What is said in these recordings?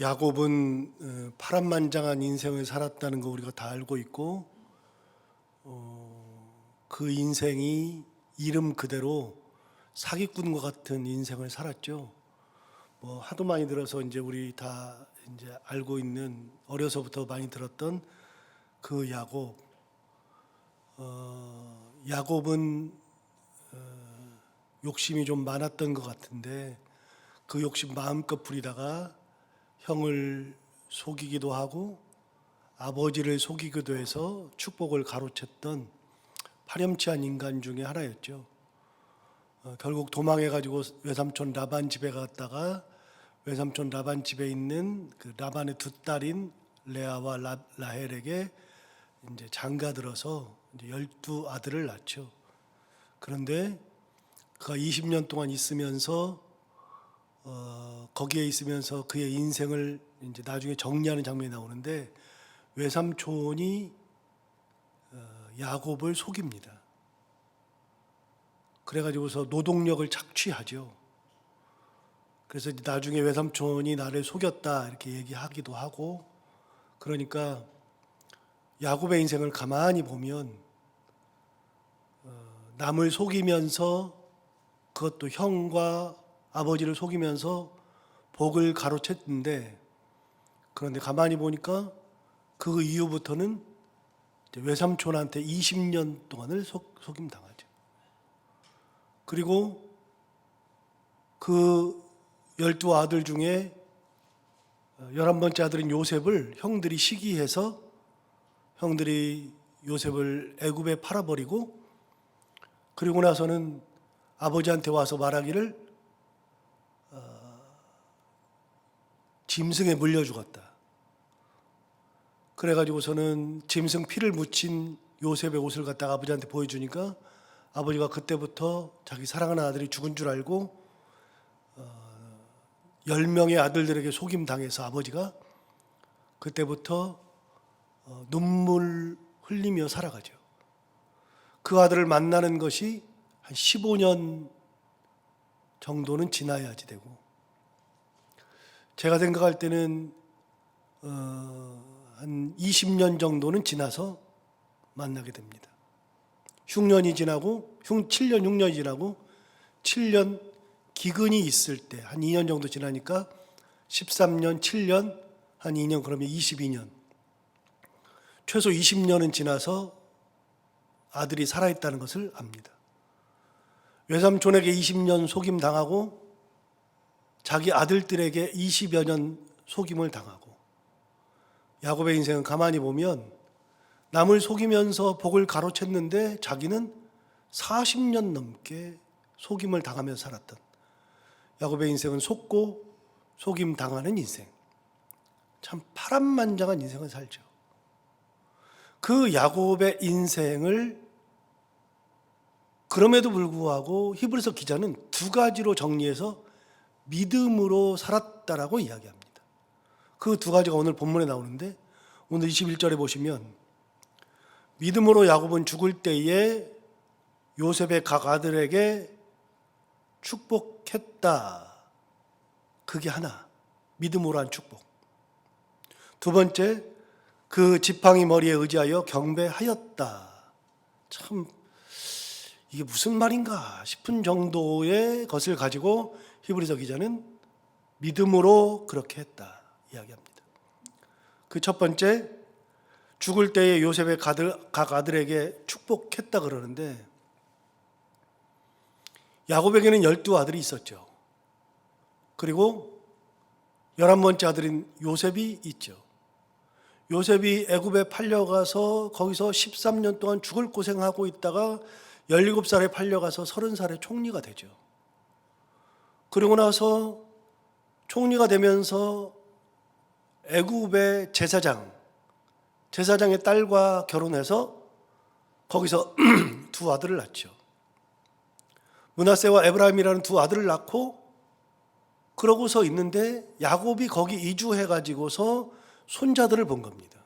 야곱은 파란만장한 인생을 살았다는 거 우리가 다 알고 있고, 그 인생이 이름 그대로 사기꾼과 같은 인생을 살았죠. 뭐 하도 많이 들어서 이제 우리 다 이제 알고 있는, 어려서부터 많이 들었던 그 야곱. 야곱은 욕심이 좀 많았던 것 같은데 그 욕심 마음껏 부리다가 형을 속이기도 하고 아버지를 속이기도 해서 축복을 가로챘던 파렴치한 인간 중에 하나였죠. 결국 도망해가지고 외삼촌 라반 집에 갔다가 외삼촌 라반 집에 있는 그 라반의 두 딸인 레아와 라헬에게 이제 장가들어서 이제 12아들을 낳죠. 그런데 그가 20년 동안 있으면서 거기에 있으면서 그의 인생을 이제 나중에 정리하는 장면이 나오는데 외삼촌이 야곱을 속입니다. 그래가지고서 노동력을 착취하죠. 그래서 나중에 외삼촌이 나를 속였다 이렇게 얘기하기도 하고, 그러니까 야곱의 인생을 가만히 보면 남을 속이면서, 그것도 형과 아버지를 속이면서 복을 가로챘는데, 그런데 가만히 보니까 그 이후부터는 외삼촌한테 20년 동안을 속임당하죠. 그리고 그 12아들 중에 11번째 아들인 요셉을 형들이 시기해서 형들이 요셉을 애굽에 팔아버리고, 그리고 나서는 아버지한테 와서 말하기를 짐승에 물려 죽었다. 그래가지고서는 짐승 피를 묻힌 요셉의 옷을 갖다가 아버지한테 보여주니까 아버지가 그때부터 자기 사랑하는 아들이 죽은 줄 알고 10명의 아들들에게 속임당해서 아버지가 그때부터 눈물 흘리며 살아가죠. 그 아들을 만나는 것이 한 15년 정도는 지나야지 되고, 제가 생각할 때는 한 20년 정도는 지나서 만나게 됩니다. 7년 6년이 지나고 7년 기근이 있을 때 한 2년 정도 지나니까 13년, 7년, 한 2년, 그러면 22년. 최소 20년은 지나서 아들이 살아있다는 것을 압니다. 외삼촌에게 20년 속임 당하고 자기 아들들에게 20여 년 속임을 당하고, 야곱의 인생은 가만히 보면 남을 속이면서 복을 가로챘는데 자기는 40년 넘게 속임을 당하며 살았던, 야곱의 인생은 속고 속임 당하는 인생, 참 파란만장한 인생을 살죠. 그 야곱의 인생을 그럼에도 불구하고 히브리서 기자는 두 가지로 정리해서 믿음으로 살았다라고 이야기합니다. 그 두 가지가 오늘 본문에 나오는데, 오늘 21절에 보시면 믿음으로 야곱은 죽을 때에 요셉의 각 아들에게 축복했다. 그게 하나, 믿음으로 한 축복. 두 번째, 그 지팡이 머리에 의지하여 경배하였다. 참 이게 무슨 말인가 싶은 정도의 것을 가지고 히브리서 기자는 믿음으로 그렇게 했다 이야기합니다. 그 첫 번째, 죽을 때에 요셉의 각 아들에게 축복했다 그러는데, 야곱에게는 12아들이 있었죠. 그리고 11번째 아들인 요셉이 있죠. 요셉이 애굽에 팔려가서 거기서 13년 동안 죽을 고생하고 있다가 17살에 팔려가서 30살에 총리가 되죠. 그리고 나서 총리가 되면서 애굽의 제사장의 딸과 결혼해서 거기서 두 아들을 낳죠. 므낫세와 에브라임이라는 두 아들을 낳고 그러고서 있는데, 야곱이 거기 이주해가지고서 손자들을 본 겁니다.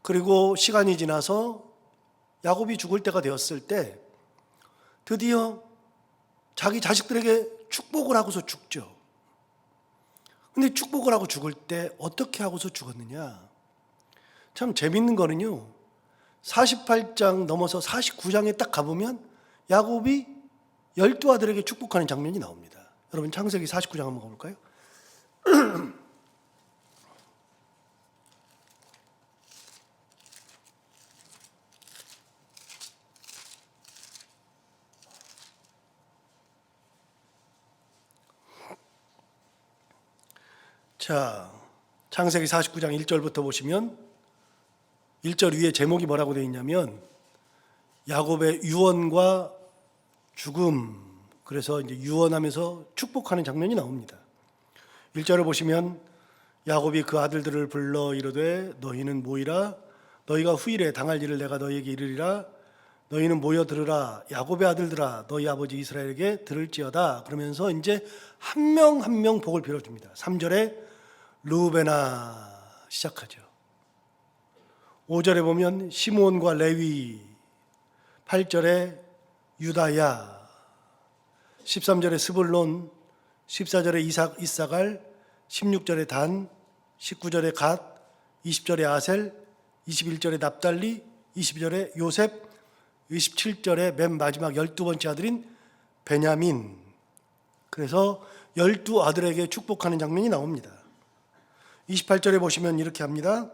그리고 시간이 지나서 야곱이 죽을 때가 되었을 때 드디어 자기 자식들에게 축복을 하고서 죽죠. 근데 축복을 하고 죽을 때 어떻게 하고서 죽었느냐? 참 재밌는 거는요. 48장 넘어서 49장에 딱 가보면 야곱이 12아들에게 축복하는 장면이 나옵니다. 여러분 창세기 49장 한번 가볼까요? 자, 창세기 49장 1절부터 보시면 1절 위에 제목이 뭐라고 되어 있냐면 야곱의 유언과 죽음, 그래서 이제 유언하면서 축복하는 장면이 나옵니다. 1절을 보시면 야곱이 그 아들들을 불러 이르되 너희는 모이라 너희가 후일에 당할 일을 내가 너희에게 이르리라 너희는 모여 들으라 야곱의 아들들아 너희 아버지 이스라엘에게 들을지어다. 그러면서 이제 한 명 한 명 복을 빌어줍니다. 3절에 르우벤아 시작하죠. 5절에 보면 시므온과 레위, 8절에 유다야, 13절에 스불론, 14절에 이사갈, 16절에 단, 19절에 갓, 20절에 아셀, 21절에 납달리, 22절에 요셉, 27절에 맨 마지막 12번째 아들인 베냐민. 그래서 12아들에게 축복하는 장면이 나옵니다. 28절에 보시면 이렇게 합니다.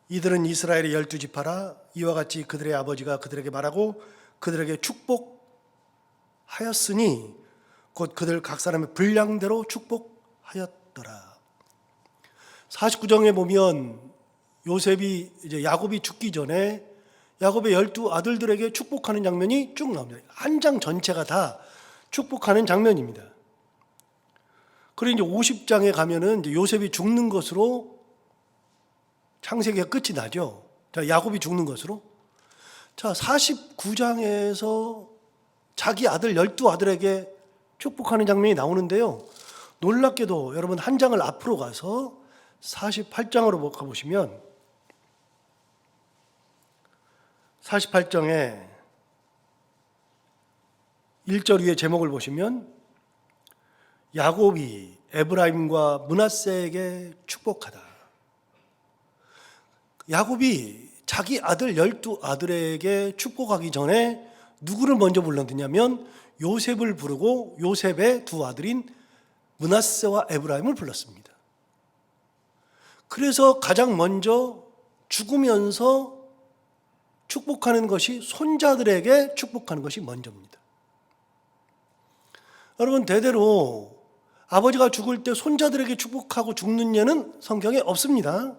이들은 이스라엘의 12지파라 이와 같이 그들의 아버지가 그들에게 말하고 그들에게 축복하였으니 곧 그들 각 사람의 분량대로 축복하였더라. 49장에 보면 요셉이 이제 야곱이 죽기 전에 야곱의 12아들들에게 축복하는 장면이 쭉 나옵니다. 한 장 전체가 다 축복하는 장면입니다. 그리고 이제 50장에 가면은 이제 요셉이 죽는 것으로 창세기가 끝이 나죠. 자, 야곱이 죽는 것으로. 자, 49장에서 자기 아들 12아들에게 축복하는 장면이 나오는데요. 놀랍게도 여러분 한 장을 앞으로 가서 48장으로 가보시면 48장에 1절 위에 제목을 보시면 야곱이 에브라임과 므낫세에게 축복하다. 야곱이 자기 아들 12아들에게 축복하기 전에 누구를 먼저 불렀느냐면 요셉을 부르고 요셉의 두 아들인 므낫세와 에브라임을 불렀습니다. 그래서 가장 먼저 죽으면서 축복하는 것이 손자들에게 축복하는 것이 먼저입니다. 여러분 대대로 아버지가 죽을 때 손자들에게 축복하고 죽는 예는 성경에 없습니다.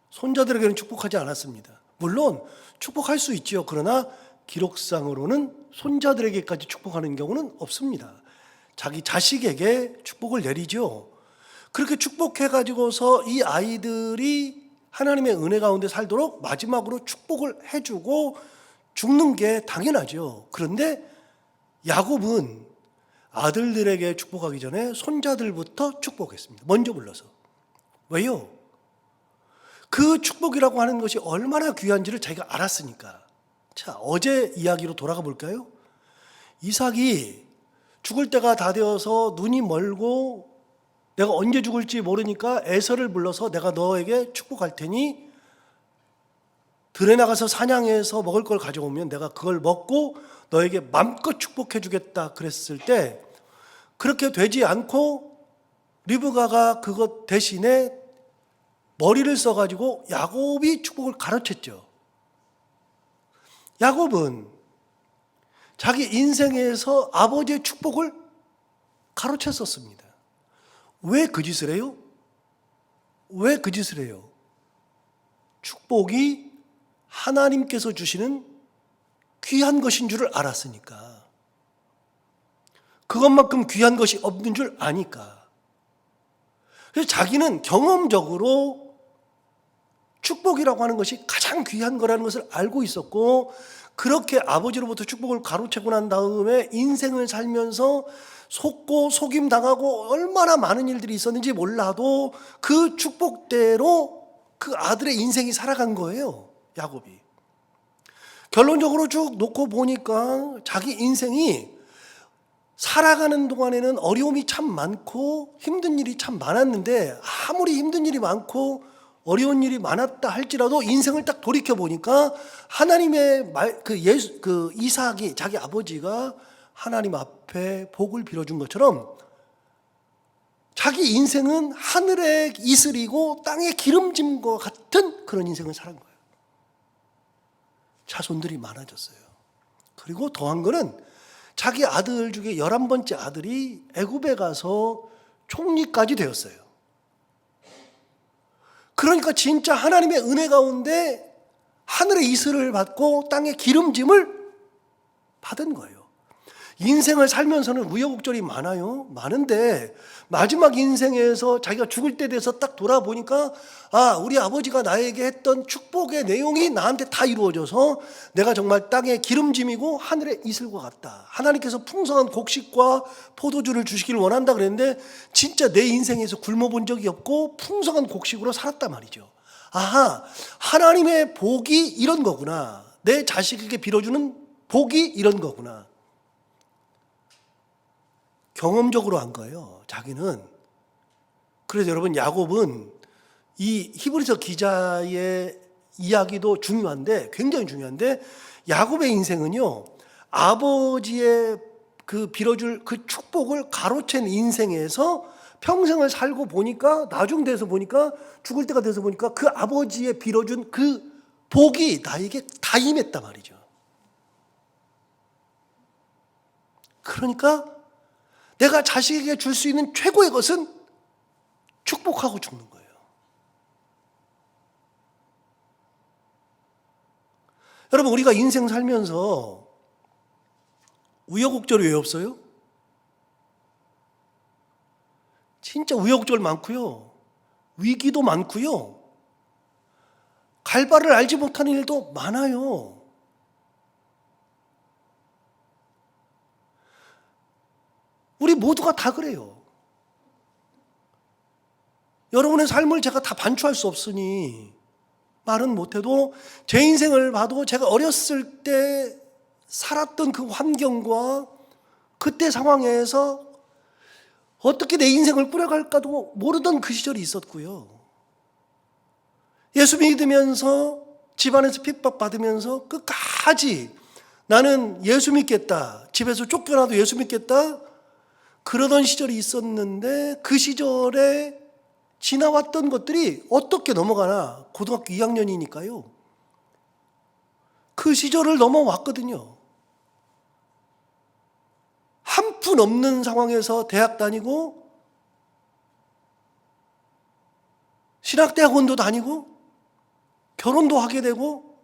손자들에게는 축복하지 않았습니다. 물론 축복할 수 있지요. 그러나 기록상으로는 손자들에게까지 축복하는 경우는 없습니다. 자기 자식에게 축복을 내리죠. 그렇게 축복해가지고서 이 아이들이 하나님의 은혜 가운데 살도록 마지막으로 축복을 해주고 죽는 게 당연하죠. 그런데 야곱은 아들들에게 축복하기 전에 손자들부터 축복했습니다. 먼저 불러서. 왜요? 그 축복이라고 하는 것이 얼마나 귀한지를 자기가 알았으니까. 자, 어제 이야기로 돌아가 볼까요? 이삭이 죽을 때가 다 되어서 눈이 멀고 내가 언제 죽을지 모르니까 에서를 불러서 내가 너에게 축복할 테니 들에 나가서 사냥해서 먹을 걸 가져오면 내가 그걸 먹고 너에게 맘껏 축복해 주겠다 그랬을 때 그렇게 되지 않고 리브가가 그것 대신에 머리를 써가지고 야곱이 축복을 가르쳤죠. 야곱은 자기 인생에서 아버지의 축복을 가르쳤었습니다. 왜 그 짓을 해요? 왜 그 짓을 해요? 축복이 하나님께서 주시는 귀한 것인 줄을 알았으니까. 그것만큼 귀한 것이 없는 줄 아니까. 그래서 자기는 경험적으로 축복이라고 하는 것이 가장 귀한 거라는 것을 알고 있었고, 그렇게 아버지로부터 축복을 가로채고 난 다음에 인생을 살면서 속고 속임 당하고 얼마나 많은 일들이 있었는지 몰라도 그 축복대로 그 아들의 인생이 살아간 거예요, 야곱이. 결론적으로 쭉 놓고 보니까 자기 인생이 살아가는 동안에는 어려움이 참 많고 힘든 일이 참 많았는데, 아무리 힘든 일이 많고 어려운 일이 많았다 할지라도 인생을 딱 돌이켜 보니까 하나님의 이삭이, 자기 아버지가 하나님 앞에 복을 빌어준 것처럼 자기 인생은 하늘의 이슬이고 땅의 기름짐과 같은 그런 인생을 살은 거예요. 자손들이 많아졌어요. 그리고 더한 거는 자기 아들 중에 11번째 아들이 애굽에 가서 총리까지 되었어요. 그러니까 진짜 하나님의 은혜 가운데 하늘의 이슬을 받고 땅의 기름짐을 받은 거예요. 인생을 살면서는 우여곡절이 많아요. 많은데 마지막 인생에서 자기가 죽을 때 돼서 딱 돌아보니까, 아, 우리 아버지가 나에게 했던 축복의 내용이 나한테 다 이루어져서 내가 정말 땅의 기름짐이고 하늘의 이슬과 같다. 하나님께서 풍성한 곡식과 포도주를 주시기를 원한다 그랬는데 진짜 내 인생에서 굶어본 적이 없고 풍성한 곡식으로 살았단 말이죠. 아하, 하나님의 복이 이런 거구나. 내 자식에게 빌어주는 복이 이런 거구나. 경험적으로 한 거예요, 자기는. 그래서 여러분, 야곱은 이 히브리서 기자의 이야기도 중요한데, 굉장히 중요한데, 야곱의 인생은요, 아버지의 그 빌어줄 그 축복을 가로챈 인생에서 평생을 살고 보니까, 나중 돼서 보니까, 죽을 때가 돼서 보니까 그 아버지의 빌어준 그 복이 나에게 다 임했단 말이죠. 그러니까 내가 자식에게 줄 수 있는 최고의 것은 축복하고 죽는 거예요. 여러분, 우리가 인생 살면서 우여곡절이 왜 없어요? 진짜 우여곡절 많고요. 위기도 많고요. 갈 바를 알지 못하는 일도 많아요. 우리 모두가 다 그래요. 여러분의 삶을 제가 다 반추할 수 없으니 말은 못해도 제 인생을 봐도 제가 어렸을 때 살았던 그 환경과 그때 상황에서 어떻게 내 인생을 꾸려갈까도 모르던 그 시절이 있었고요. 예수 믿으면서 집안에서 핍박받으면서 끝까지 나는 예수 믿겠다, 집에서 쫓겨나도 예수 믿겠다, 그러던 시절이 있었는데 그 시절에 지나왔던 것들이 어떻게 넘어가나, 고등학교 2학년이니까요. 그 시절을 넘어왔거든요. 한 푼 없는 상황에서 대학 다니고 신학대학원도 다니고 결혼도 하게 되고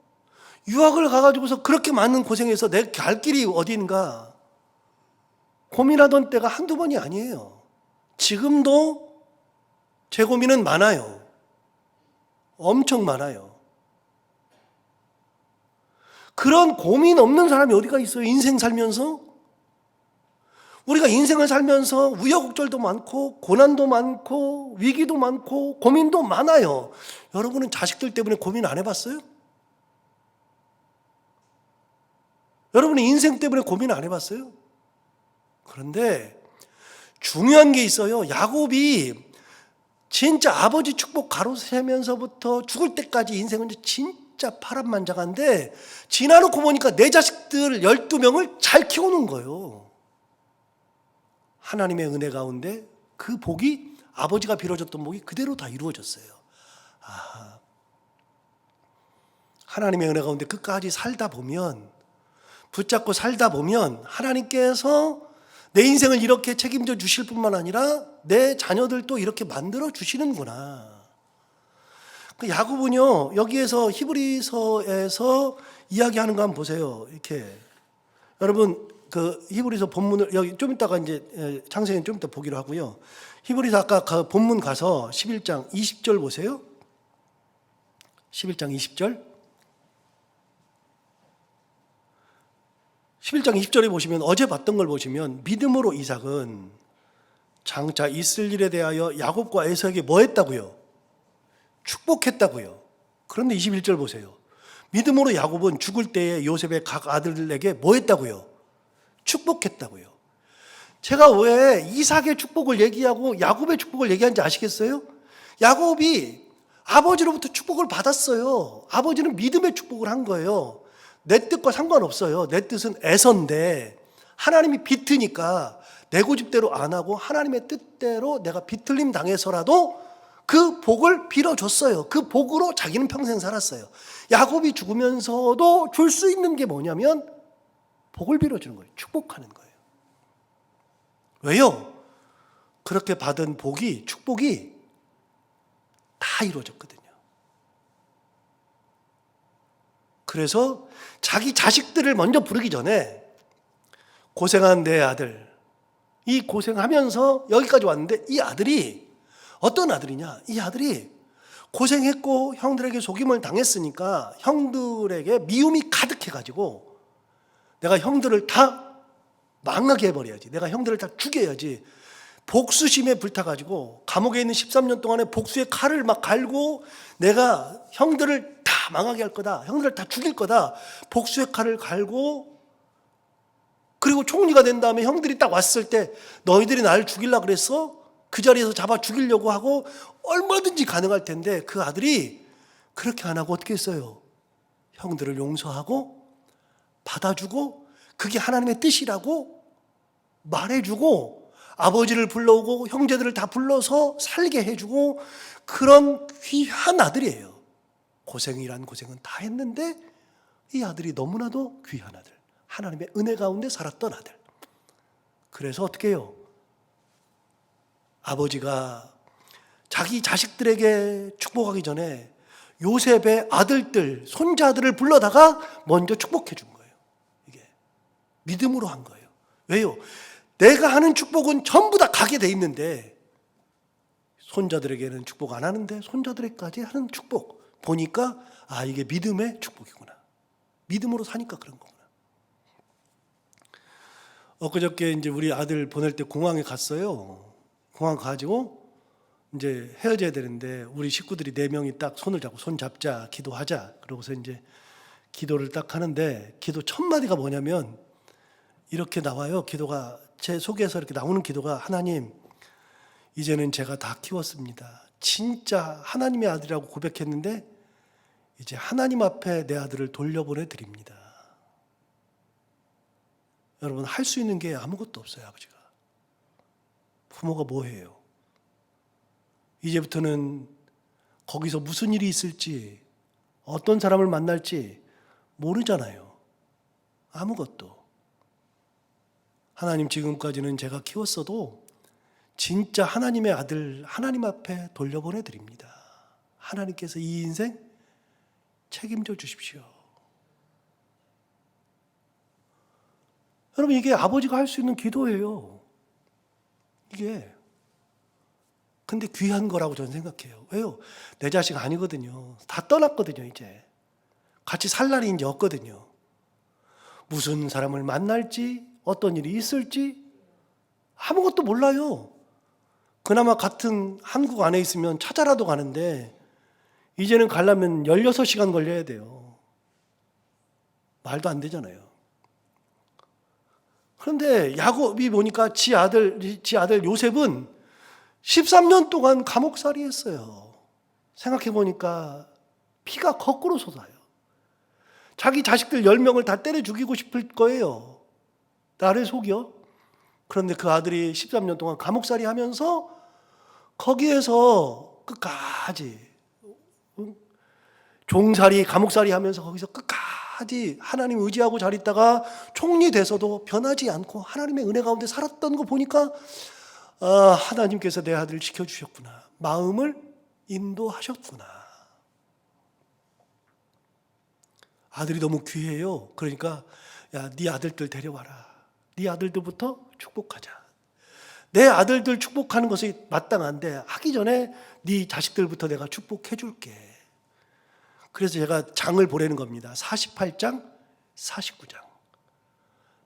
유학을 가가지고서 그렇게 많은 고생해서 내 갈 길이 어딘가 고민하던 때가 한두 번이 아니에요. 지금도 제 고민은 많아요. 엄청 많아요. 그런 고민 없는 사람이 어디가 있어요? 인생 살면서? 우리가 인생을 살면서 우여곡절도 많고 고난도 많고 위기도 많고 고민도 많아요. 여러분은 자식들 때문에 고민 안 해봤어요? 여러분은 인생 때문에 고민 안 해봤어요? 그런데 중요한 게 있어요. 야곱이 진짜 아버지 축복 가로세면서부터 죽을 때까지 인생은 진짜 파란만장한데 지나놓고 보니까 내 자식들 12명을 잘 키우는 거예요. 하나님의 은혜 가운데 그 복이, 아버지가 빌어줬던 복이 그대로 다 이루어졌어요. 아, 하나님의 은혜 가운데 끝까지 살다 보면, 붙잡고 살다 보면 하나님께서 내 인생을 이렇게 책임져 주실 뿐만 아니라 내 자녀들도 이렇게 만들어 주시는구나. 그 야곱은요, 여기에서 히브리서에서 이야기하는 거 한번 보세요. 이렇게 여러분, 그 히브리서 본문을 여기 좀 이따가 이제 창세기는 좀 이따 보기로 하고요. 히브리서 아까 그 본문 가서 11장 20절 보세요. 11장 20절. 11장 20절에 보시면 어제 봤던 걸 보시면 믿음으로 이삭은 장차 있을 일에 대하여 야곱과 에서에게 뭐 했다고요? 축복했다고요. 그런데 21절 보세요. 믿음으로 야곱은 죽을 때에 요셉의 각 아들에게 뭐 했다고요? 축복했다고요. 제가 왜 이삭의 축복을 얘기하고 야곱의 축복을 얘기하는지 아시겠어요? 야곱이 아버지로부터 축복을 받았어요. 아버지는 믿음의 축복을 한 거예요. 내 뜻과 상관없어요. 내 뜻은 에서인데 하나님이 비트니까 내 고집대로 안 하고 하나님의 뜻대로 내가 비틀림 당해서라도 그 복을 빌어줬어요. 그 복으로 자기는 평생 살았어요. 야곱이 죽으면서도 줄 수 있는 게 뭐냐면 복을 빌어주는 거예요. 축복하는 거예요. 왜요? 그렇게 받은 복이, 축복이 다 이루어졌거든요. 그래서 자기 자식들을 먼저 부르기 전에 고생한 내 아들, 이 고생하면서 여기까지 왔는데 이 아들이 어떤 아들이냐? 이 아들이 고생했고 형들에게 속임을 당했으니까 형들에게 미움이 가득해가지고 내가 형들을 다 망하게 해버려야지. 내가 형들을 다 죽여야지. 복수심에 불타가지고 감옥에 있는 13년 동안에 복수의 칼을 막 갈고 내가 형들을 다 망하게 할 거다. 형들을 다 죽일 거다. 복수의 칼을 갈고 그리고 총리가 된 다음에 형들이 딱 왔을 때 너희들이 나를 죽이려고 그랬어? 그 자리에서 잡아 죽이려고 하고 얼마든지 가능할 텐데 그 아들이 그렇게 안 하고 어떻게 했어요? 형들을 용서하고 받아주고 그게 하나님의 뜻이라고 말해주고 아버지를 불러오고 형제들을 다 불러서 살게 해주고 그런 귀한 아들이에요. 고생이란 고생은 다 했는데 이 아들이 너무나도 귀한 아들, 하나님의 은혜 가운데 살았던 아들. 그래서 어떻게 해요? 아버지가 자기 자식들에게 축복하기 전에 요셉의 아들들, 손자들을 불러다가 먼저 축복해 준 거예요. 이게 믿음으로 한 거예요. 왜요? 내가 하는 축복은 전부 다 가게 돼 있는데 손자들에게는 축복 안 하는데 손자들에게까지 하는 축복 보니까 아, 이게 믿음의 축복이구나. 믿음으로 사니까 그런 거구나. 엊그저께 이제 우리 아들 보낼 때 공항에 갔어요. 공항 가지고 이제 헤어져야 되는데 우리 식구들이 4명이 딱 손을 잡고 손 잡자, 기도하자. 그러고서 이제 기도를 딱 하는데 기도 첫 마디가 뭐냐면 이렇게 나와요. 기도가 제 속에서 이렇게 나오는 기도가 하나님, 이제는 제가 다 키웠습니다. 진짜 하나님의 아들이라고 고백했는데 이제 하나님 앞에 내 아들을 돌려보내 드립니다. 여러분, 할 수 있는 게 아무것도 없어요. 아버지가. 부모가 뭐 해요? 이제부터는 거기서 무슨 일이 있을지 어떤 사람을 만날지 모르잖아요. 아무것도. 하나님, 지금까지는 제가 키웠어도 진짜 하나님의 아들 하나님 앞에 돌려보내 드립니다. 하나님께서 이 인생 책임져 주십시오. 여러분, 이게 아버지가 할 수 있는 기도예요. 이게. 근데 귀한 거라고 저는 생각해요. 왜요? 내 자식 아니거든요. 다 떠났거든요, 이제. 같이 살 날이 이제 없거든요. 무슨 사람을 만날지, 어떤 일이 있을지 아무것도 몰라요. 그나마 같은 한국 안에 있으면 찾아라도 가는데 이제는 가려면 16시간 걸려야 돼요. 말도 안 되잖아요. 그런데 야곱이 보니까 지 아들 요셉은 13년 동안 감옥살이 했어요. 생각해 보니까 피가 거꾸로 솟아요. 자기 자식들 10명을 다 때려 죽이고 싶을 거예요. 나를 속여. 그런데 그 아들이 13년 동안 감옥살이 하면서 거기에서 끝까지 종살이, 감옥살이 하면서 거기서 끝까지 하나님 의지하고 잘 있다가 총리 돼서도 변하지 않고 하나님의 은혜 가운데 살았던 거 보니까 아, 하나님께서 내 아들을 지켜주셨구나. 마음을 인도하셨구나. 아들이 너무 귀해요. 그러니까 야, 네 아들들 데려와라. 네 아들들부터 축복하자. 내 아들들 축복하는 것이 마땅한데 하기 전에 네 자식들부터 내가 축복해 줄게. 그래서 제가 장을 보내는 겁니다. 48장, 49장.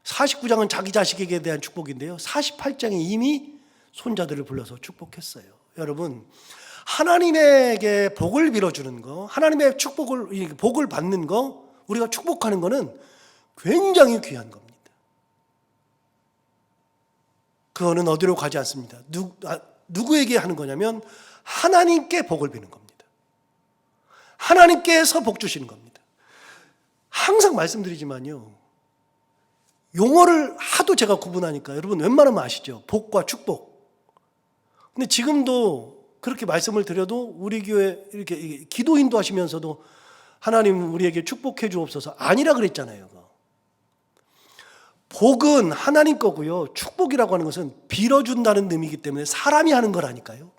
49장은 자기 자식에게 대한 축복인데요. 48장에 이미 손자들을 불러서 축복했어요. 여러분, 하나님에게 복을 빌어주는 거, 하나님의 복을 받는 거, 우리가 축복하는 거는 굉장히 귀한 겁니다. 그거는 어디로 가지 않습니다. 누구에게 하는 거냐면 하나님께 복을 비는 겁니다. 하나님께서 복 주시는 겁니다. 항상 말씀드리지만요, 용어를 하도 제가 구분하니까 여러분 웬만하면 아시죠? 복과 축복. 근데 지금도 그렇게 말씀을 드려도 우리 교회 이렇게 기도 인도하시면서도 하나님 우리에게 축복해 주옵소서 아니라 그랬잖아요. 복은 하나님 거고요, 축복이라고 하는 것은 빌어준다는 의미이기 때문에 사람이 하는 거라니까요.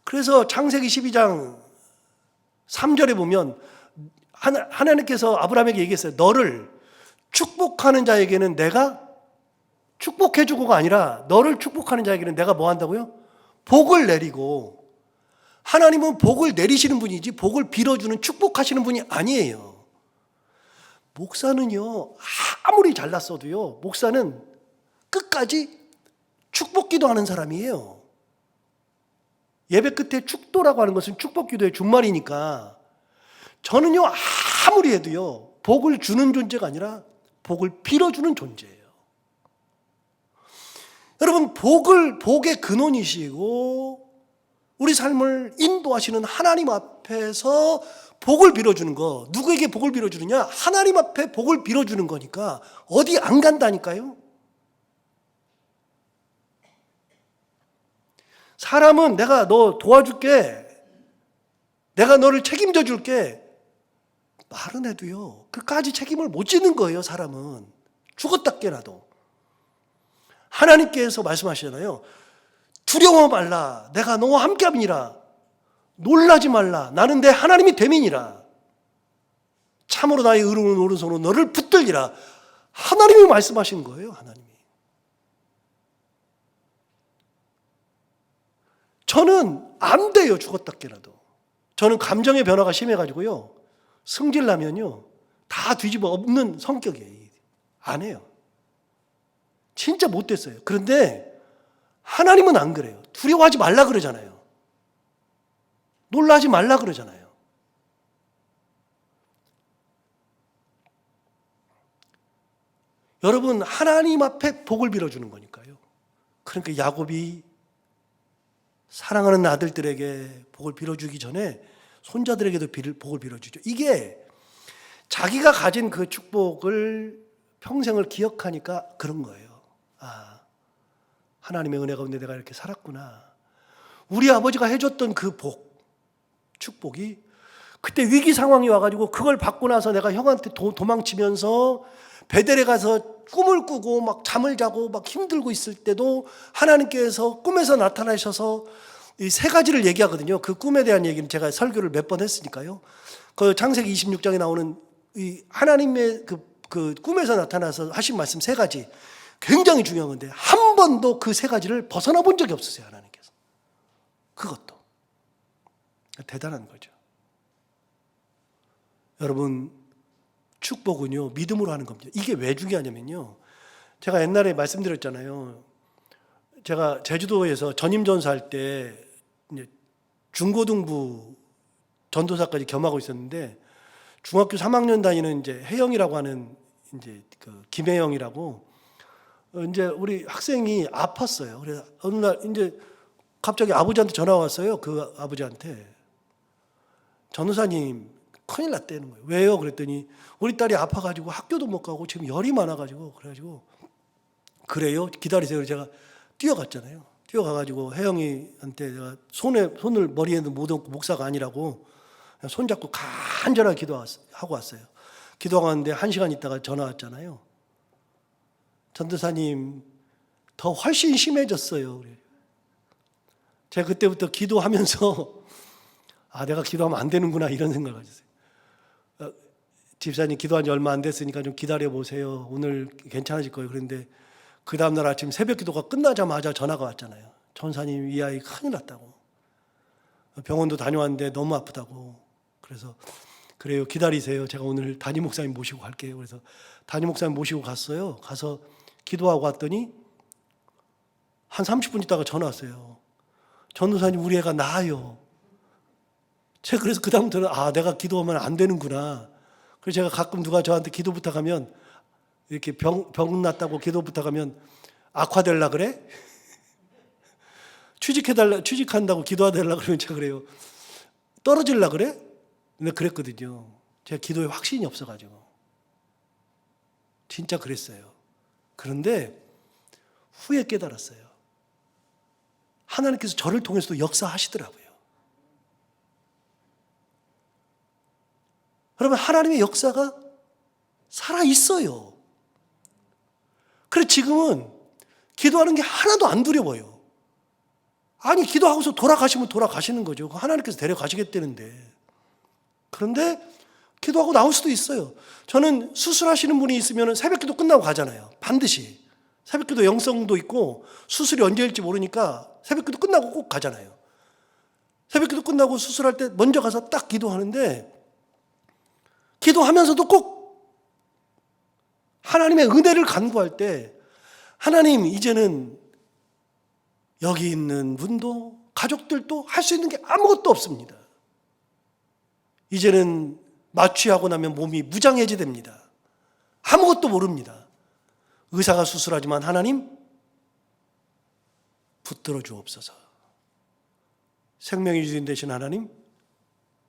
그래서 창세기 12장 3절에 보면 하나님께서 아브라함에게 얘기했어요. 너를 축복하는 자에게는 내가 축복해 주고가 아니라 너를 축복하는 자에게는 내가 뭐 한다고요? 복을 내리고. 하나님은 복을 내리시는 분이지 복을 빌어주는 축복하시는 분이 아니에요. 목사는요, 아무리 잘났어도요, 목사는 끝까지 축복 기도하는 사람이에요. 예배 끝에 축도라고 하는 것은 축복 기도의 준말이니까 저는요, 아무리 해도요, 복을 주는 존재가 아니라 복을 빌어주는 존재예요. 여러분, 복의 근원이시고 우리 삶을 인도하시는 하나님 앞에서 복을 빌어주는 거, 누구에게 복을 빌어주느냐? 하나님 앞에 복을 빌어주는 거니까 어디 안 간다니까요. 사람은 내가 너 도와줄게, 내가 너를 책임져 줄게 말은 해도요, 그까지 책임을 못 지는 거예요. 사람은 죽었다 깨라도. 하나님께서 말씀하시잖아요. 두려워 말라, 내가 너와 함께함이니라. 놀라지 말라, 나는 내 하나님이 됨이니라. 참으로 나의 의로운 오른손으로 너를 붙들리라. 하나님이 말씀하신 거예요. 하나님이. 저는 안 돼요. 죽었다 깨라도. 저는 감정의 변화가 심해가지고요, 승질 나면요 다 뒤집어 엎는 성격이에요. 안 해요. 진짜 못됐어요. 그런데 하나님은 안 그래요. 두려워하지 말라 그러잖아요. 놀라지 말라 그러잖아요. 여러분, 하나님 앞에 복을 빌어주는 거니까요. 그러니까 야곱이 사랑하는 아들들에게 복을 빌어주기 전에 손자들에게도 복을 빌어주죠. 이게 자기가 가진 그 축복을 평생을 기억하니까 그런 거예요. 아, 하나님의 은혜 가운데 내가 이렇게 살았구나. 우리 아버지가 해줬던 그 복, 축복이 그때 위기 상황이 와가지고 그걸 받고 나서 내가 형한테 도망치면서 베델에 가서 꿈을 꾸고 막 잠을 자고 막 힘들고 있을 때도 하나님께서 꿈에서 나타나셔서 이 세 가지를 얘기하거든요. 그 꿈에 대한 얘기는 제가 설교를 몇 번 했으니까요. 그 창세기 26장에 나오는 이 하나님의 그 꿈에서 나타나서 하신 말씀 세 가지 굉장히 중요한 건데 한 번도 그 세 가지를 벗어나 본 적이 없으세요. 하나님께서. 그것도 대단한 거죠. 여러분, 축복은요 믿음으로 하는 겁니다. 이게 왜 중요하냐면요, 제가 옛날에 말씀드렸잖아요. 제가 제주도에서 전임 전사할 때 중고등부 전도사까지 겸하고 있었는데 중학교 3학년 다니는 이제 혜영이라고 하는 이제 그 김혜영이라고 이제 우리 학생이 아팠어요. 그래서 어느 날 이제 갑자기 아버지한테 전화 왔어요. 그 아버지한테 전도사님 큰일 났다는 거예요. 왜요? 그랬더니 우리 딸이 아파가지고 학교도 못 가고 지금 열이 많아가지고 그래가지고 그래요? 기다리세요. 제가 뛰어갔잖아요. 뛰어가가지고 혜영이한테 내가 손을 머리에 묻은 목사가 아니라고 손잡고 간절하게 기도하고 왔어요. 기도하고 왔는데 1시간 있다가 전화 왔잖아요. 전도사님 더 훨씬 심해졌어요. 제가 그때부터 기도하면서 아, 내가 기도하면 안 되는구나 이런 생각을 가졌어요. 집사님 기도한 지 얼마 안 됐으니까 좀 기다려보세요. 오늘 괜찮아질 거예요. 그런데 그 다음날 아침 새벽 기도가 끝나자마자 전화가 왔잖아요. 전사님 이 아이 큰일 났다고. 병원도 다녀왔는데 너무 아프다고. 그래서 그래요, 기다리세요. 제가 오늘 담임 목사님 모시고 갈게요. 그래서 담임 목사님 모시고 갔어요. 가서 기도하고 왔더니 한 30분 있다가 전화 왔어요. 전도사님 우리 애가 나아요. 제가 그래서 그 다음부터는 아, 내가 기도하면 안 되는구나. 그래서 제가 가끔 누가 저한테 기도 부탁하면 이렇게 병 났다고 기도 부탁하면 악화될라 그래? 취직한다고 기도하달라 그러면 제가 그래요. 떨어질라 그래? 근데 그랬거든요. 제가 기도에 확신이 없어가지고. 진짜 그랬어요. 그런데 후에 깨달았어요. 하나님께서 저를 통해서도 역사하시더라고요. 여러분, 하나님의 역사가 살아있어요. 그래, 지금은 기도하는 게 하나도 안 두려워요. 아니, 기도하고서 돌아가시면 돌아가시는 거죠. 하나님께서 데려가시겠다는데. 그런데 기도하고 나올 수도 있어요. 저는 수술하시는 분이 있으면 새벽기도 끝나고 가잖아요. 반드시. 새벽기도 영성도 있고 수술이 언제일지 모르니까 새벽기도 끝나고 꼭 가잖아요. 새벽기도 끝나고 수술할 때 먼저 가서 딱 기도하는데, 기도하면서도 꼭 하나님의 은혜를 간구할 때, 하나님, 이제는 여기 있는 분도 가족들도 할 수 있는 게 아무것도 없습니다. 이제는 마취하고 나면 몸이 무장해제됩니다. 아무것도 모릅니다. 의사가 수술하지만 하나님 붙들어 주옵소서. 생명의 주인 되신 하나님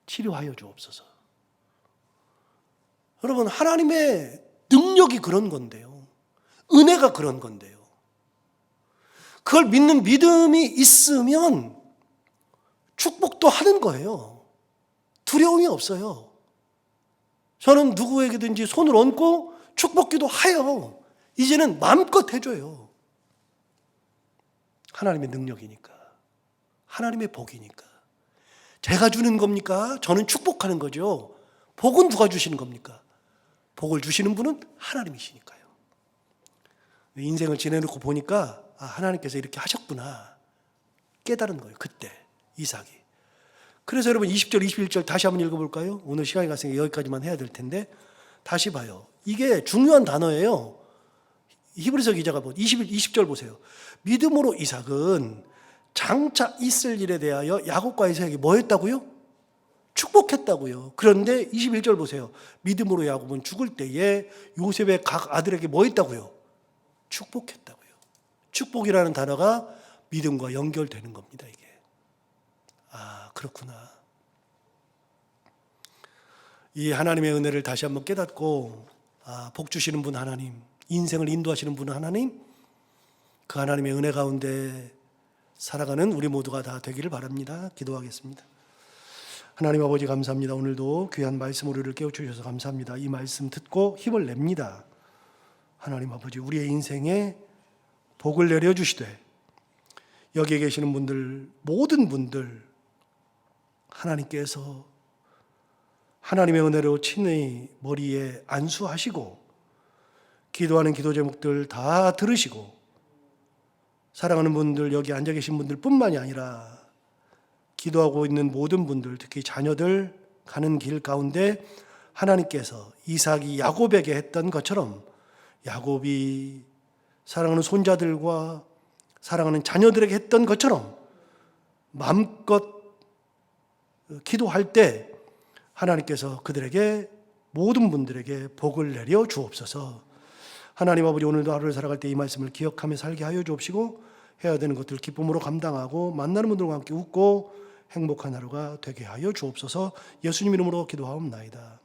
치료하여 주옵소서. 여러분, 하나님의 능력이 그런 건데요. 은혜가 그런 건데요. 그걸 믿는 믿음이 있으면 축복도 하는 거예요. 두려움이 없어요. 저는 누구에게든지 손을 얹고 축복기도 하여 이제는 마음껏 해줘요. 하나님의 능력이니까. 하나님의 복이니까. 제가 주는 겁니까? 저는 축복하는 거죠. 복은 누가 주시는 겁니까? 복을 주시는 분은 하나님이시니까요. 인생을 지내놓고 보니까 하나님께서 이렇게 하셨구나 깨달은 거예요. 그때 이삭이. 그래서 여러분 20절 21절 다시 한번 읽어볼까요? 오늘 시간이 갔으니까 여기까지만 해야 될 텐데 다시 봐요. 이게 중요한 단어예요. 히브리서 기자가 20절 보세요. 믿음으로 이삭은 장차 있을 일에 대하여 야곱과 이삭에게 뭐 했다고요? 축복했다고요. 그런데 21절 보세요. 믿음으로 야곱은 죽을 때에 요셉의 각 아들에게 뭐 했다고요? 축복했다고요. 축복이라는 단어가 믿음과 연결되는 겁니다. 이게. 그렇구나. 이 하나님의 은혜를 다시 한번 깨닫고 복 주시는 분 하나님, 인생을 인도하시는 분 하나님, 그 하나님의 은혜 가운데 살아가는 우리 모두가 다 되기를 바랍니다. 기도하겠습니다. 하나님 아버지 감사합니다. 오늘도 귀한 말씀 우리를 깨워주셔서 감사합니다. 이 말씀 듣고 힘을 냅니다. 하나님 아버지, 우리의 인생에 복을 내려주시되 여기에 계시는 분들, 모든 분들 하나님께서 하나님의 은혜로 친히 머리에 안수하시고 기도하는 기도 제목들 다 들으시고 사랑하는 분들, 여기 앉아 계신 분들 뿐만이 아니라 기도하고 있는 모든 분들, 특히 자녀들 가는 길 가운데 하나님께서 이삭이 야곱에게 했던 것처럼 야곱이 사랑하는 손자들과 사랑하는 자녀들에게 했던 것처럼 마음껏 기도할 때 하나님께서 그들에게 모든 분들에게 복을 내려 주옵소서. 하나님 아버지, 오늘도 하루를 살아갈 때 이 말씀을 기억하며 살게 하여 주옵시고 해야 되는 것들 기쁨으로 감당하고 만나는 분들과 함께 웃고 행복한 하루가 되게 하여 주옵소서. 예수님 이름으로 기도하옵나이다.